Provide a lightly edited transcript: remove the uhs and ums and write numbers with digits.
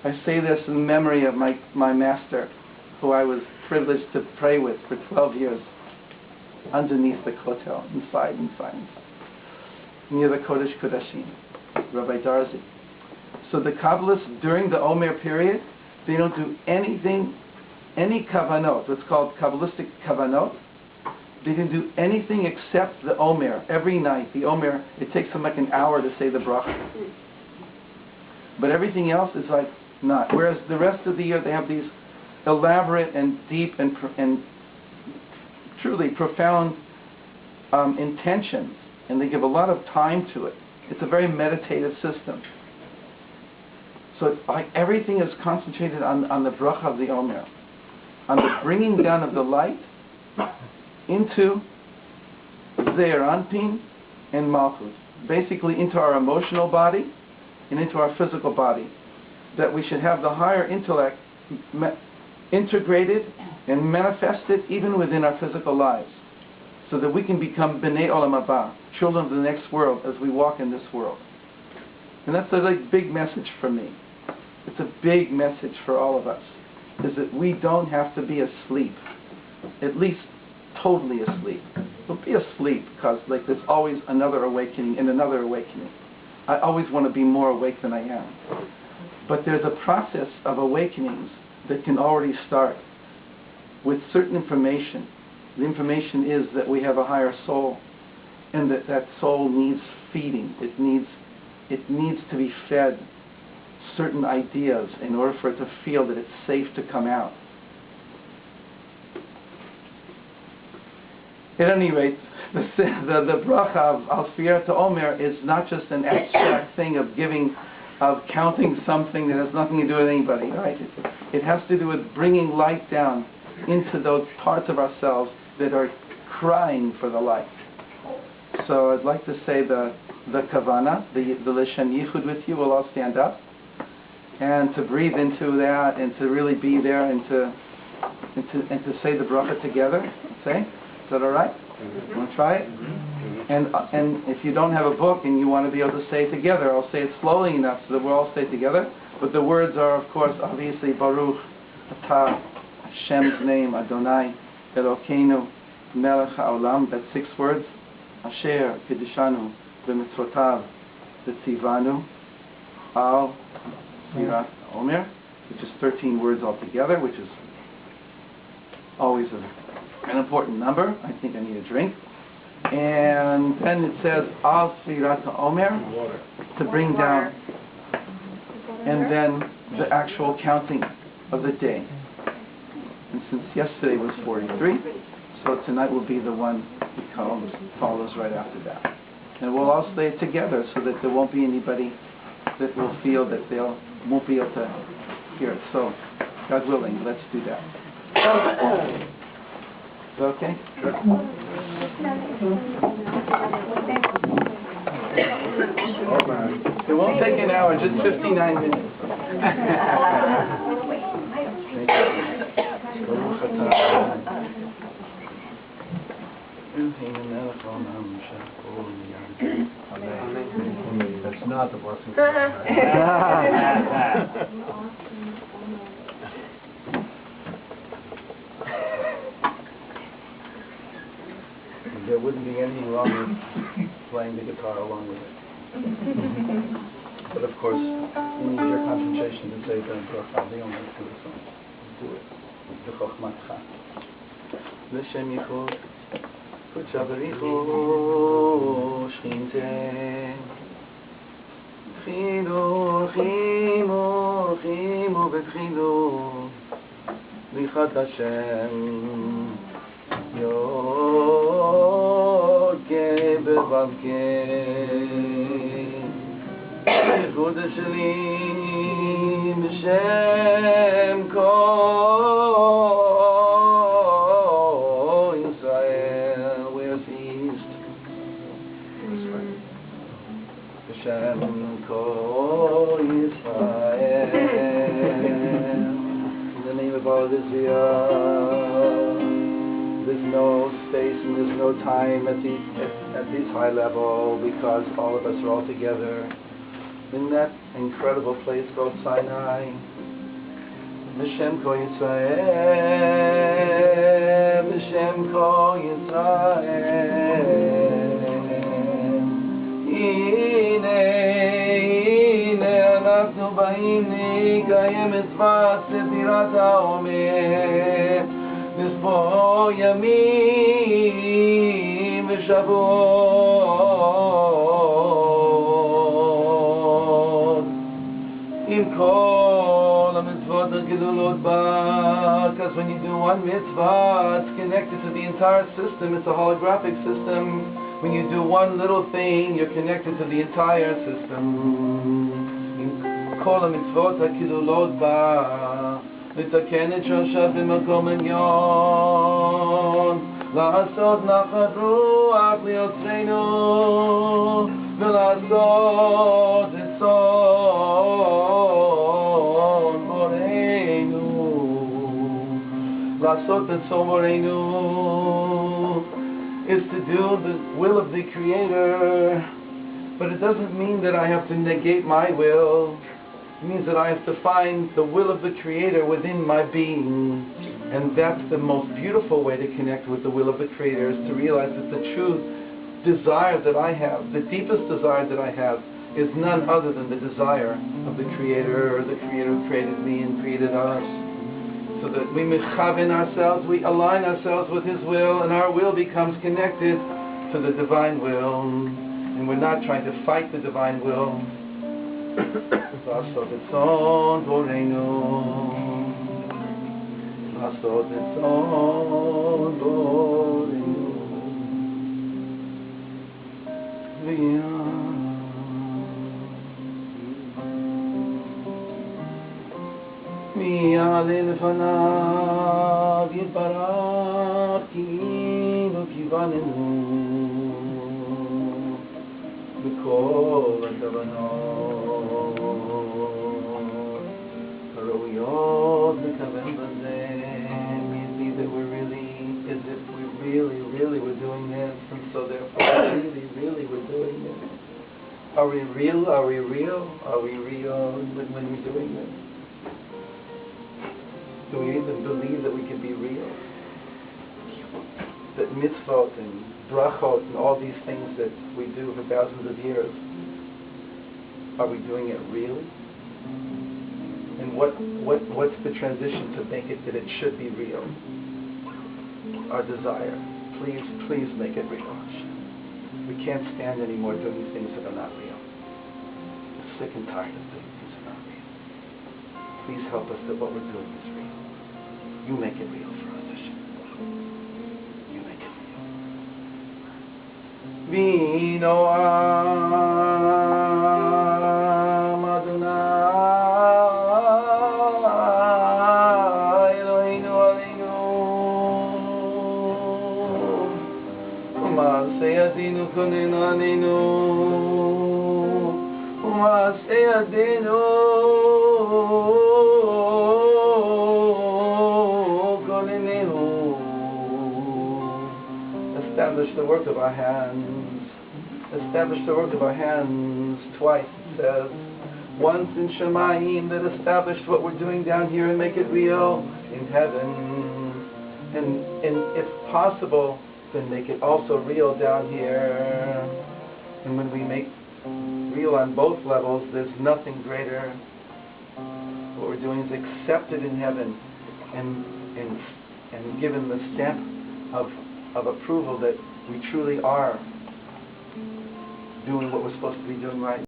I say this in memory of my master, who I was privileged to pray with for 12 years, underneath the kotel, inside, near the Kodesh Kodashim, Rabbi Darzi. So the Kabbalists, during the Omer period, they don't do anything, any kavanot, what's called Kabbalistic kavanot. They didn't do anything except the Omer. Every night, the Omer, it takes them like an hour to say the bracha. But everything else is like not. Whereas the rest of the year, they have these elaborate and deep and truly profound intentions, and they give a lot of time to it. It's a very meditative system. So it's like everything is concentrated on the bracha of the Omer, on the bringing down of the light into Zeir Anpin and Malchut, basically into our emotional body and into our physical body, that we should have the higher intellect integrated and manifested even within our physical lives, so that we can become B'nai Olam Haba, children of the next world, as we walk in this world. And that's a big message for me. It's a big message for all of us, is that we don't have to be asleep, at least totally asleep. But be asleep, because there's always another awakening and another awakening. I always want to be more awake than I am. But there's a process of awakenings that can already start with certain information. The information is that we have a higher soul, and that soul needs feeding. It needs to be fed certain ideas in order for it to feel that it's safe to come out. At any rate, the bracha of Al Sfirat Omer is not just an abstract thing of counting something that has nothing to do with anybody, right? It has to do with bringing light down into those parts of ourselves that are crying for the light. So I'd like to say the kavana, the L'Shem Yichud with you. We'll all stand up, and to breathe into that, and to really be there, and to say the bracha together. Okay, is that all right? You want to try it? And if you don't have a book and you want to be able to say it together, I'll say it slowly enough so that we'll all say it together. But the words are, of course, obviously, Baruch Atah, Hashem's name, Adonai, Elokeinu, Melech HaOlam. That's 6 words. Asher Kedishanu B'mitzvotav V'tzivanu Al Sfirat Omer, which is 13 words altogether, which is always an important number. I think I need a drink. And then it says Al Sfirat Omer, to bring down, and then the actual counting of the day. And since yesterday was 43, so tonight will be the one that follows right after that. And we'll all say it together so that there won't be anybody that will feel that they won't be able to hear it. So, God willing, let's do that. Is that okay? It won't take an hour, just 59 minutes. That's not the blessing. There wouldn't be anything wrong with playing the guitar along with it. But of course, you need your concentration to say the bracha. They only do the song. Do it. The chokhmatcha. L'Shem Yichud. V'Tavarichu Shchinte. Chidu, chimu, chimu v'chidu. B'chad Hashem. Yod-Ke B'Vav-Ke Yichud Sheli B'Shem Kol Yisrael. Where's the east? B'Shem Kol Yisrael. In the name of all Israel. There's no space and there's no time at this high level, because all of us are all together in that incredible place called Sinai. B'Shem Kol Yisrael, B'Shem Kol Yisrael. Hine אנחנו באים לקיים מצוות ספירת העומר, לספור ימים ושבועות עם כל המצוות הגדולות בה. Because when you do one mitzvah, it's connected to the entire system. It's a holographic system. When you do one little thing, you're connected to the entire system. כל המצוות הכלולות בה, לתקן את שורשה במקום עליון, לעשות נחת רוח ליוצרנו, ולעשות את צאן בוראנו, לעשות את צאן בוראנו is to do the will of the Creator, but it doesn't mean that I have to negate my will. It means that I have to find the will of the Creator within my being. And that's the most beautiful way to connect with the will of the Creator, is to realize that the true desire that I have, the deepest desire that I have, is none other than the desire of the Creator, or the Creator who created me and created us. So that we mechaven ourselves, we align ourselves with His will, and our will becomes connected to the divine will. And we're not trying to fight the divine will. לעשות את צאן בוראנו, לעשות את צאן בוראנו, מי יעלה לפניו יתברך כאילו כיווננו בכל הכוונות הראויות לכוון בזה. We see that we're really, as if we really were doing this, and so therefore really we're doing this. Are we real? Are we real? Are we real when we're doing this? Do we even believe that we can be real? That mitzvot and brachot and all these things that we do for thousands of years, are we doing it really? And what's the transition to make it that it should be real? Our desire. Please make it real. We can't stand anymore doing things that are not real. We're sick and tired of doing things that are not real. Please help us that what we're doing is real. You make it real for us, Hashem. You make it real. V'noam Adonai Eloheinu aleinu u'ma'aseh yadinu konenu aleinu u'ma'aseh yadinu establish the work of our hands. Establish the work of our hands. Twice it says. Once in Shemayim, that established what we're doing down here and make it real in heaven. And if possible, then make it also real down here. And when we make real on both levels, there's nothing greater. What we're doing is accepted in heaven and given the stamp of approval that we truly are doing what we're supposed to be doing right.